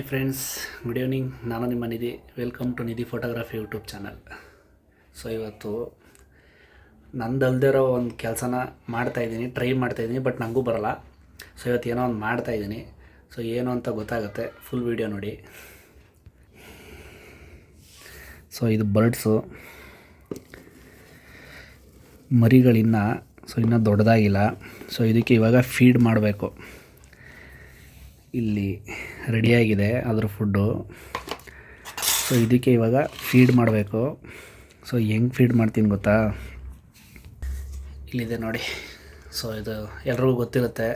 Hi friends, good evening. ನಾನು ನಿಮ್ಮ Nidhi. Welcome to Nidhi photography YouTube channel. So ಇವತ್ತು ನಂದಲ್ದಿರೋ ಒಂದು ಕೆಲಸನ ಮಾಡ್ತಾಯಿದ್ದೀನಿ, ಟ್ರೈ ಮಾಡ್ತಾಯಿದ್ದೀನಿ, ಬಟ್ ನನಗೂ ಬರೋಲ್ಲ. ಸೊ ಇವತ್ತು ಏನೋ ಒಂದು ಮಾಡ್ತಾಯಿದ್ದೀನಿ. ಸೊ ಏನು ಅಂತ ಗೊತ್ತಾಗುತ್ತೆ, ಫುಲ್ ವೀಡಿಯೋ ನೋಡಿ. ಸೊ ಇದು ಬರ್ಡ್ಸು ಮರಿಗಳಿನ್ನ ಇನ್ನೂ ದೊಡ್ಡದಾಗಿಲ್ಲ. ಸೊ ಇದಕ್ಕೆ ಇವಾಗ ಫೀಡ್ ಮಾಡಬೇಕು. ಇಲ್ಲಿ ರೆಡಿಯಾಗಿದೆ ಅದ್ರ ಫುಡ್ಡು. ಸೊ ಇದಕ್ಕೆ ಇವಾಗ ಫೀಡ್ ಮಾಡಬೇಕು. ಸೊ ಹೆಂಗೆ ಫೀಡ್ ಮಾಡ್ತೀನಿ ಗೊತ್ತಾ? ಇಲ್ಲಿದೆ ನೋಡಿ. ಸೊ ಇದು ಎಲ್ರಿಗೂ ಗೊತ್ತಿರುತ್ತೆ,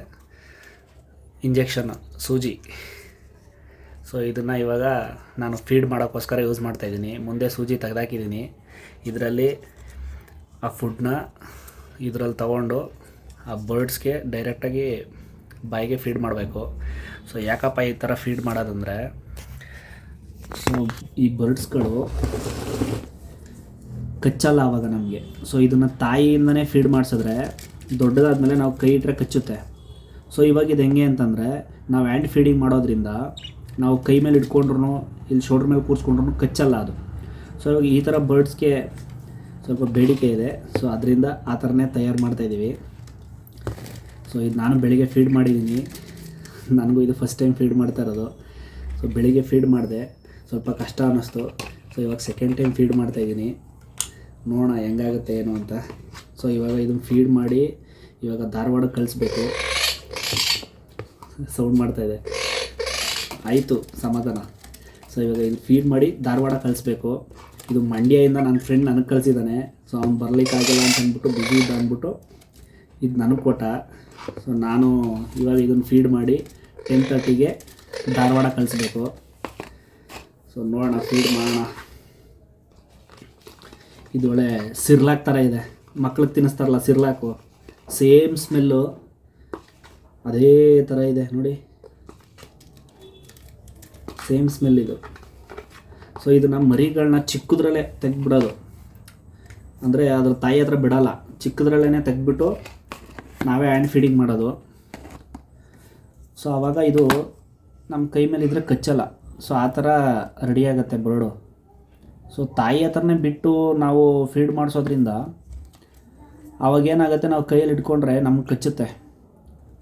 ಇಂಜೆಕ್ಷನ್ ಸೂಜಿ. ಸೊ ಇದನ್ನು ಇವಾಗ ನಾನು ಫೀಡ್ ಮಾಡೋಕ್ಕೋಸ್ಕರ ಯೂಸ್ ಮಾಡ್ತಾಯಿದ್ದೀನಿ. ಮುಂದೆ ಸೂಜಿ ತೆಗೆದಾಕಿದ್ದೀನಿ. ಇದರಲ್ಲಿ ಆ ಫುಡ್ನ ಇದರಲ್ಲಿ ತಗೊಂಡು ಆ ಬರ್ಡ್ಸ್ಗೆ ಡೈರೆಕ್ಟಾಗಿ ಬಾಯಿಗೆ ಫೀಡ್ ಮಾಡಬೇಕು. ಸೊ ಯಾಕಪ್ಪ ಈ ಥರ ಫೀಡ್ ಮಾಡೋದಂದರೆ, ಸೊ ಈ ಬರ್ಡ್ಸ್ಗಳು ಕಚ್ಚಲ್ಲ ಆವಾಗ ನಮಗೆ. ಸೊ ಇದನ್ನು ತಾಯಿಯಿಂದನೇ ಫೀಡ್ ಮಾಡಿಸಿದ್ರೆ ದೊಡ್ಡದಾದ್ಮೇಲೆ ನಾವು ಕೈ ಇಟ್ಟರೆ ಕಚ್ಚುತ್ತೆ. ಸೊ ಇವಾಗ ಇದು ಹೆಂಗೆ ಅಂತಂದರೆ, ನಾವು ಹ್ಯಾಂಡ್ ಫೀಡಿಂಗ್ ಮಾಡೋದ್ರಿಂದ ನಾವು ಕೈ ಮೇಲೆ ಇಟ್ಕೊಂಡ್ರು ಇಲ್ಲಿ ಶೋಲ್ಡ್ರ್ ಮೇಲೆ ಕೂರಿಸ್ಕೊಂಡ್ರು ಕಚ್ಚಲ್ಲ ಅದು. ಸೊ ಇವಾಗ ಈ ಥರ ಬರ್ಡ್ಸ್ಗೆ ಸ್ವಲ್ಪ ಬೇಡಿಕೆ ಇದೆ. ಸೊ ಅದರಿಂದ ಆ ಥರನೇ ತಯಾರು ಮಾಡ್ತಾಯಿದ್ದೀವಿ. ಸೊ ಇದು ನಾನು ಬೆಳಿಗ್ಗೆ ಫೀಡ್ ಮಾಡಿದ್ದೀನಿ. ನನಗೂ ಇದು ಫಸ್ಟ್ ಟೈಮ್ ಫೀಡ್ ಮಾಡ್ತಾ ಇರೋದು. ಸೊ ಬೆಳಿಗ್ಗೆ ಫೀಡ್ ಮಾಡಿದೆ, ಸ್ವಲ್ಪ ಕಷ್ಟ ಅನ್ನಿಸ್ತು. ಸೊ ಇವಾಗ ಸೆಕೆಂಡ್ ಟೈಮ್ ಫೀಡ್ ಮಾಡ್ತಾಯಿದ್ದೀನಿ. ನೋಡೋಣ ಹೆಂಗಾಗುತ್ತೆ ಏನು ಅಂತ. ಸೊ ಇವಾಗ ಇದನ್ನು ಫೀಡ್ ಮಾಡಿ ಇವಾಗ ಧಾರವಾಡಕ್ಕೆ ಕಳಿಸ್ಬೇಕು. ಸೌಂಡ್ ಮಾಡ್ತಾಯಿದೆ, ಆಯಿತು ಸಮಾಧಾನ. ಸೊ ಇವಾಗ ಇದು ಫೀಡ್ ಮಾಡಿ ಧಾರವಾಡ ಕಳಿಸ್ಬೇಕು. ಇದು ಮಂಡ್ಯದಿಂದ ನನ್ನ ಫ್ರೆಂಡ್ ನನಗೆ ಕಳಿಸಿದ್ದಾನೆ. ಸೊ ಅವ್ನು ಬರಲಿಕ್ಕಾಗಿಲ್ಲ ಅಂತ ಅಂದ್ಬಿಟ್ಟು ಬಿಸಿ ಇದ್ದ ಅಂದ್ಬಿಟ್ಟು ಇದು ನನಗೆ ಕೊಟ್ಟ. ಸೊ ನಾನು ಇವಾಗ ಇದನ್ನು ಫೀಡ್ ಮಾಡಿ 10:30ಗೆ ಧಾರವಾಡ ಕಳಿಸ್ಬೇಕು. ಸೊ ನೋಡೋಣ, ಫೀಡ್ ಮಾಡೋಣ. ಇದು ಒಳ್ಳೆ ಸಿರ್ಲಾಕ್ ಥರ ಇದೆ, ಮಕ್ಳಿಗೆ ತಿನ್ನಿಸ್ತಾರಲ್ಲ ಸಿರ್ಲಾಕು, ಸೇಮ್ ಸ್ಮೆಲ್ಲು ಅದೇ ಥರ ಇದೆ ನೋಡಿ, ಸೇಮ್ ಸ್ಮೆಲ್ ಇದು. ಸೊ ಇದು ನಮ್ಮ ಮರಿಗಳನ್ನ ಚಿಕ್ಕದ್ರಲ್ಲೇ ತೆಗೆದ್ಬಿಡೋದು, ಅಂದರೆ ಅದ್ರ ತಾಯಿ ಹತ್ರ ಬಿಡೋಲ್ಲ, ಚಿಕ್ಕದ್ರಲ್ಲೇ ತೆಗೆದ್ಬಿಟ್ಟು ನಾವೇ ಹ್ಯಾಂಡ್ ಫೀಡಿಂಗ್ ಮಾಡೋದು. ಸೊ ಆವಾಗ ಇದು ನಮ್ಮ ಕೈ ಮೇಲೆ ಇದ್ದರೆ ಕಚ್ಚಲ್ಲ. ಸೊ ಆ ಥರ ರೆಡಿಯಾಗತ್ತೆ ಬರ್ಡು. ಸೊ ತಾಯಿ ಹತ್ರನೇ ಬಿಟ್ಟು ನಾವು ಫೀಡ್ ಮಾಡಿಸೋದ್ರಿಂದ ಅವಾಗೇನಾಗುತ್ತೆ, ನಾವು ಕೈಯಲ್ಲಿ ಇಟ್ಕೊಂಡ್ರೆ ನಮಗೆ ಕಚ್ಚುತ್ತೆ.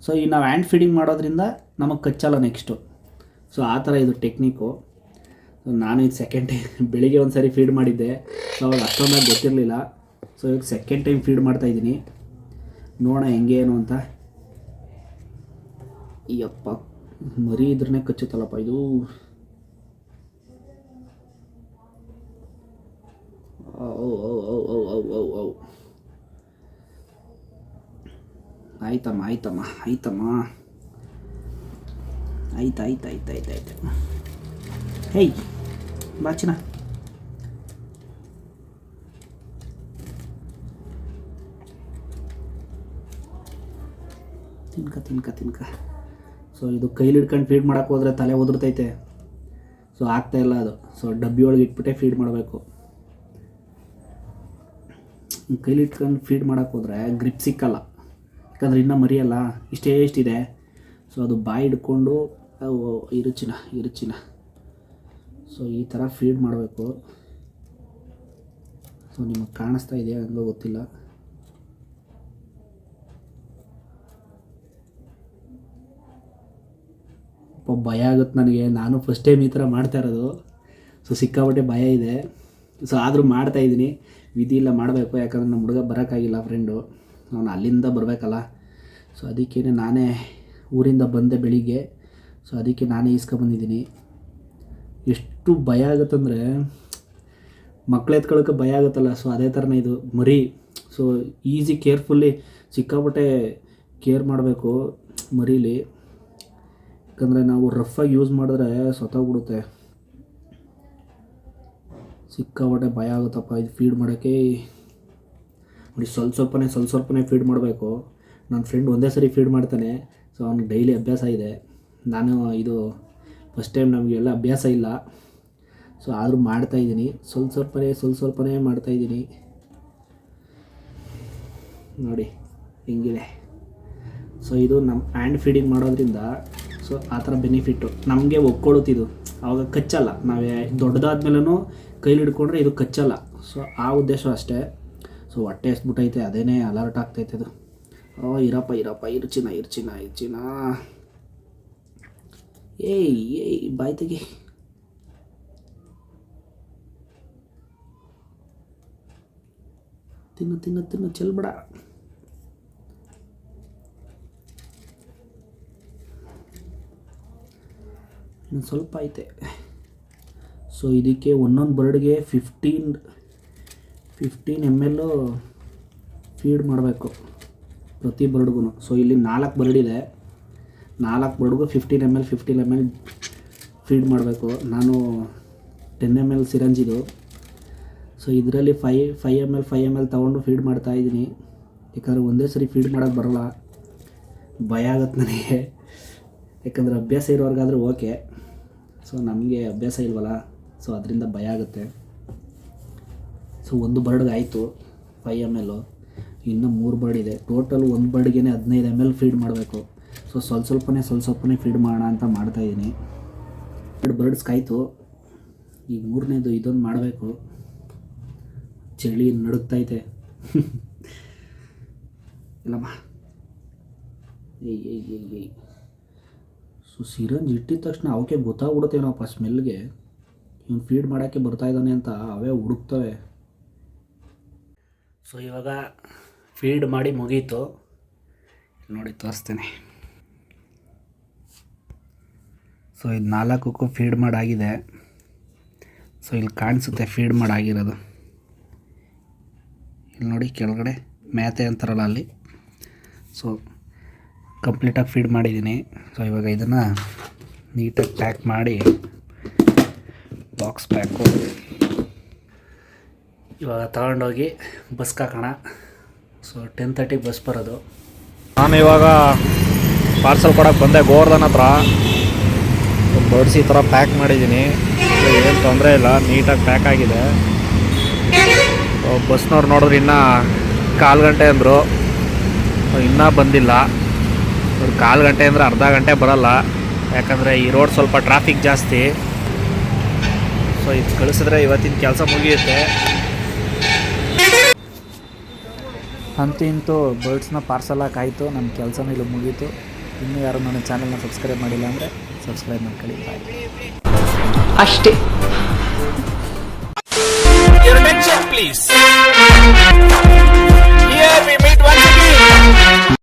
ಸೊ ಈ ನಾವು ಹ್ಯಾಂಡ್ ಫೀಡಿಂಗ್ ಮಾಡೋದ್ರಿಂದ ನಮಗೆ ಕಚ್ಚಲ್ಲ ನೆಕ್ಸ್ಟು. ಸೊ ಆ ಥರ ಇದು ಟೆಕ್ನಿಕ್ಕು. ನಾನು ಇದು ಸೆಕೆಂಡ್ ಟೈಮ್, ಬೆಳಿಗ್ಗೆ ಒಂದು ಸಾರಿ ಫೀಡ್ ಮಾಡಿದ್ದೆ. ಸೊ ಅವಾಗ ಅಷ್ಟೊಂದಾಗಿ ಗೊತ್ತಿರಲಿಲ್ಲ. ಸೊ ಇವಾಗ ಸೆಕೆಂಡ್ ಟೈಮ್ ಫೀಡ್ ಮಾಡ್ತಾಯಿದ್ದೀನಿ. ನೋಡೋಣ ಹೆಂಗೆ ಏನು ಅಂತ. ಯಪ್ಪ, ಮರಿ ಇದ್ರೇ ಕಚ್ಚುತ್ತಲ್ಲಪ್ಪ ಇದು. ಆಯ್ತಮ್ಮ ಆಯ್ತಮ್ಮ ಆಯ್ತಮ್ಮ ಆಯ್ತು. ಹೇಯ್ ಬಾಚಿನ, ತಿನ್ಕ. ಸೊ ಇದು ಕೈಲಿ ಹಿಡ್ಕೊಂಡು ಫೀಡ್ ಮಾಡೋಕ್ಕೆ ಹೋದರೆ ತಲೆ ಉದುರ್ತೈತೆ. ಸೊ ಆಗ್ತಾಯಿಲ್ಲ ಅದು. ಸೊ ಡಬ್ಬಿ ಒಳಗೆ ಇಟ್ಬಿಟ್ಟೆ ಫೀಡ್ ಮಾಡಬೇಕು. ಕೈಲಿ ಇಟ್ಕೊಂಡು ಫೀಡ್ ಮಾಡೋಕ್ಕೆ ಹೋದರೆ ಗ್ರಿಪ್ ಸಿಕ್ಕಲ್ಲ, ಯಾಕಂದರೆ ಇನ್ನೂ ಮರಿಯಲ್ಲ, ಇಷ್ಟೇ ಸೊ ಅದು ಬಾಯಿ ಹಿಡ್ಕೊಂಡು ಇರುಚಿನ ಸೊ ಈ ಥರ ಫೀಡ್ ಮಾಡಬೇಕು. ಸೊ ನಿಮಗೆ ಕಾಣಿಸ್ತಾ ಇದೆಯಾ ಹಂಗೋ ಗೊತ್ತಿಲ್ಲ. ಭಯ ಆಗುತ್ತೆ ನನಗೆ, ನಾನು ಫಸ್ಟ್ ಟೈಮ್ ಈ ಥರ ಮಾಡ್ತಾ ಇರೋದು. ಸೊ ಸಿಕ್ಕಾಪಟ್ಟೆ ಭಯ ಇದೆ. ಸೊ ಆದರೂ ಮಾಡ್ತಾಯಿದ್ದೀನಿ, ವಿಧಿ ಇಲ್ಲ, ಮಾಡಬೇಕು. ಯಾಕಂದರೆ ನಮ್ಮ ಹುಡುಗ ಬರೋಕ್ಕಾಗಿಲ್ಲ, ಫ್ರೆಂಡು, ಅವನು ಅಲ್ಲಿಂದ ಬರಬೇಕಲ್ಲ. ಸೊ ಅದಕ್ಕೇ ನಾನೇ ಊರಿಂದ ಬಂದೆ ಬೆಳಿಗ್ಗೆ. ಸೊ ಅದಕ್ಕೆ ನಾನೇ ಈಸ್ಕೊಂಬಂದಿದ್ದೀನಿ. ಎಷ್ಟು ಭಯ ಆಗುತ್ತಂದರೆ, ಮಕ್ಳು ಎತ್ಕೊಳ್ಳೋಕೆ ಭಯ ಆಗುತ್ತಲ್ಲ, ಸೊ ಅದೇ ಥರನೇ ಇದು ಮರಿ. ಸೊ ಈಸಿ ಕೇರ್ಫುಲ್ಲಿ ಸಿಕ್ಕಾಪಟ್ಟೆ ಕೇರ್ ಮಾಡಬೇಕು ಮರೀಲಿ. ಯಾಕಂದರೆ ನಾವು ರಫಾಗಿ ಯೂಸ್ ಮಾಡಿದ್ರೆ ಸತ್ತೋಗ್ಬಿಡುತ್ತೆ. ಸಿಕ್ಕಾಪಟ್ಟೆ ಭಯ ಆಗುತ್ತಪ್ಪ ಇದು ಫೀಡ್ ಮಾಡೋಕ್ಕೆ. ನೋಡಿ, ಸ್ವಲ್ಪನೇ ಫೀಡ್ ಮಾಡಬೇಕು. ನನ್ನ ಫ್ರೆಂಡ್ ಒಂದೇ ಸರಿ ಫೀಡ್ ಮಾಡ್ತಾನೆ. ಸೊ ಅವ್ನಿಗೆ ಡೈಲಿ ಅಭ್ಯಾಸ ಇದೆ. ನಾನು ಇದು ಫಸ್ಟ್ ಟೈಮ್, ನಮಗೆಲ್ಲ ಅಭ್ಯಾಸ ಇಲ್ಲ. ಸೊ ಆದರೂ ಮಾಡ್ತಾಯಿದ್ದೀನಿ, ಸ್ವಲ್ಪನೇ ಮಾಡ್ತಾಯಿದ್ದೀನಿ. ನೋಡಿ ಹೆಂಗಿದೆ. ಸೊ ಇದು ನಮ್ಮ ಹ್ಯಾಂಡ್ ಫೀಡಿಂಗ್ ಮಾಡೋದ್ರಿಂದ ಸೊ ಸೊ ಆ ಥರ ಬೆನಿಫಿಟ್ಟು ನಮಗೆ ಒಕ್ಕೊಳುತ್ತಿದ್ದು. ಆವಾಗ ಕಚ್ಚಲ್ಲ, ನಾವೇ ದೊಡ್ಡದಾದ್ಮೇಲೂ ಕೈಲಿ ಹಿಡ್ಕೊಂಡ್ರೆ ಇದು ಕಚ್ಚಲ್ಲ. ಸೊ ಆ ಉದ್ದೇಶ ಅಷ್ಟೇ. ಸೊ ಹೊಟ್ಟೆ ಎಸ್ಬಿಟ್ಟೈತೆ, ಅದೇನೇ ಅಲರ್ಟ್ ಆಗ್ತೈತೆ ಅದು. ಇರಪ್ಪ ಇರ್ಚಿನ ಏಯ್ ಬಾಯ್ ತೆಗಿ. ತಿನ್ನು ಚೆಲ್ಬೇಡ. ಇನ್ನು ಸ್ವಲ್ಪ ಐತೆ. ಸೊ ಇದಕ್ಕೆ ಒಂದೊಂದು ಬರ್ಡ್ಗೆ 15 ml ಫೀಡ್ ಮಾಡಬೇಕು ಪ್ರತಿ ಬರ್ಡ್ಗೂ. ಸೊ ಇಲ್ಲಿ 4 ಬರ್ಡ್ ಇದೆ, 4 ಬರ್ಡ್ಗೂ 15 ml ಫೀಡ್ ಮಾಡಬೇಕು. ನಾನು 10 ml ಸಿರಂಜಿದು. ಸೊ ಇದರಲ್ಲಿ 5 ml ತೊಗೊಂಡು ಫೀಡ್ ಮಾಡ್ತಾಯಿದ್ದೀನಿ. ಯಾಕಂದರೆ ಒಂದೇ ಸರಿ ಫೀಡ್ ಮಾಡೋಕ್ಕೆ ಬರೋಲ್ಲ, ಭಯ ಆಗುತ್ತೆ ನನಗೆ. ಯಾಕಂದರೆ ಅಭ್ಯಾಸ ಇರೋರ್ಗಾದರೆ ಓಕೆ, ಸೊ ನಮಗೆ ಅಭ್ಯಾಸ ಇಲ್ವಲ್ಲ, ಸೊ ಅದರಿಂದ ಭಯ ಆಗುತ್ತೆ. ಸೊ ಒಂದು ಬರ್ಡ್ಗೆ ಆಯಿತು 5 ml, ಇನ್ನು 3 ಬರ್ಡ್ ಇದೆ. ಟೋಟಲ್ ಒಂದು ಬರ್ಡ್ಗೆ 15 ml ಫೀಡ್ ಮಾಡಬೇಕು. ಸೊ ಸ್ವಲ್ಪನೇ ಫೀಡ್ ಮಾಡೋಣ ಅಂತ ಮಾಡ್ತಾಯಿದ್ದೀನಿ. 2 ಬರ್ಡ್ಸ್ ಕಾಯ್ತು, ಈಗ 3ನೇದು ಇದೊಂದು ಮಾಡಬೇಕು. ಚಳಿ ನಡುಗ್ತೈತೆ. ಇಲ್ಲಮ್ಮ ಏಯ್. ಸೊ ಸಿರಂಜ್ ಇಟ್ಟಿದ ತಕ್ಷಣ ಅವಕ್ಕೆ ಗೊತ್ತಾಗ್ಬಿಡುತ್ತೇನಪ್ಪ ಸ್ಮೆಲ್ಗೆ, ಇವನು ಫೀಡ್ ಮಾಡೋಕ್ಕೆ ಬರ್ತಾಯಿದ್ದಾನೆ ಅಂತ ಅವೇ ಹುಡುಕ್ತವೆ. ಸೊ ಇವಾಗ ಫೀಡ್ ಮಾಡಿ ಮುಗೀತು, ನೋಡಿ ತೋರಿಸ್ತೇನೆ. ಸೊ ಇದು 4ಕ್ಕೂ ಫೀಡ್ ಮಾಡಾಗಿದೆ. ಸೊ ಇಲ್ಲಿ ಕಾಣಿಸುತ್ತೆ ಫೀಡ್ ಮಾಡಾಗಿರೋದು. ಇಲ್ಲಿ ನೋಡಿ ಕೆಳಗಡೆ ಮ್ಯಾತೆ ಅಂತಾರಲ್ಲ ಅಲ್ಲಿ. ಸೊ ಕಂಪ್ಲೀಟಾಗಿ ಫೀಡ್ ಮಾಡಿದ್ದೀನಿ. ಸೊ ಇವಾಗ ಇದನ್ನು ನೀಟಾಗಿ ಪ್ಯಾಕ್ ಮಾಡಿ ಬಾಕ್ಸ್ ಪ್ಯಾಕು ಇವಾಗ ತಗೊಂಡೋಗಿ ಬಸ್ಗೆ ಹಾಕೋಣ. ಸೊ 10:30 ಬಸ್ ಬರೋದು. ನಾನು ಇವಾಗ ಪಾರ್ಸಲ್ ಕೊಡೋಕ್ಕೆ ಬಂದೆ ಗೋವರ್ಧನ್ ಹತ್ರ. ಬರ್ಡ್ಸ್ ಈ ಥರ ಪ್ಯಾಕ್ ಮಾಡಿದ್ದೀನಿ, ಏನು ತೊಂದರೆ ಇಲ್ಲ, ನೀಟಾಗಿ ಪ್ಯಾಕ್ ಆಗಿದೆ. ಬಸ್ನವ್ರು ನೋಡಿದ್ರೆ ಇನ್ನೂ 1/4 ಗಂಟೆ ಅಂದರು, ಇನ್ನೂ ಬಂದಿಲ್ಲ. ಅವ್ರು 1/4 ಗಂಟೆ ಅಂದರೆ ಅರ್ಧ ಗಂಟೆ ಬರೋಲ್ಲ, ಯಾಕಂದರೆ ಈ ರೋಡ್ ಸ್ವಲ್ಪ ಟ್ರಾಫಿಕ್ ಜಾಸ್ತಿ. ಸೊ ಇದು ಕಳಿಸಿದ್ರೆ ಇವತ್ತಿನ ಕೆಲಸ ಮುಗಿಯುತ್ತೆ. ಅಂತೂ ಬರ್ಡ್ಸ್ನ ಪಾರ್ಸಲ್ ಹಾಕಾಯಿತು, ನಮ್ಮ ಕೆಲಸನೂ ಇಲ್ಲಿ ಮುಗೀತು. ಇನ್ನೂ ಯಾರು ನನ್ನ ಚಾನಲ್ನ ಸಬ್ಸ್ಕ್ರೈಬ್ ಮಾಡಿಲ್ಲ ಅಂದರೆ ಸಬ್ಸ್ಕ್ರೈಬ್ ಮಾಡ್ಕೊಳ್ಳಿ. ಬಾಯ್. ಅಷ್ಟೇ.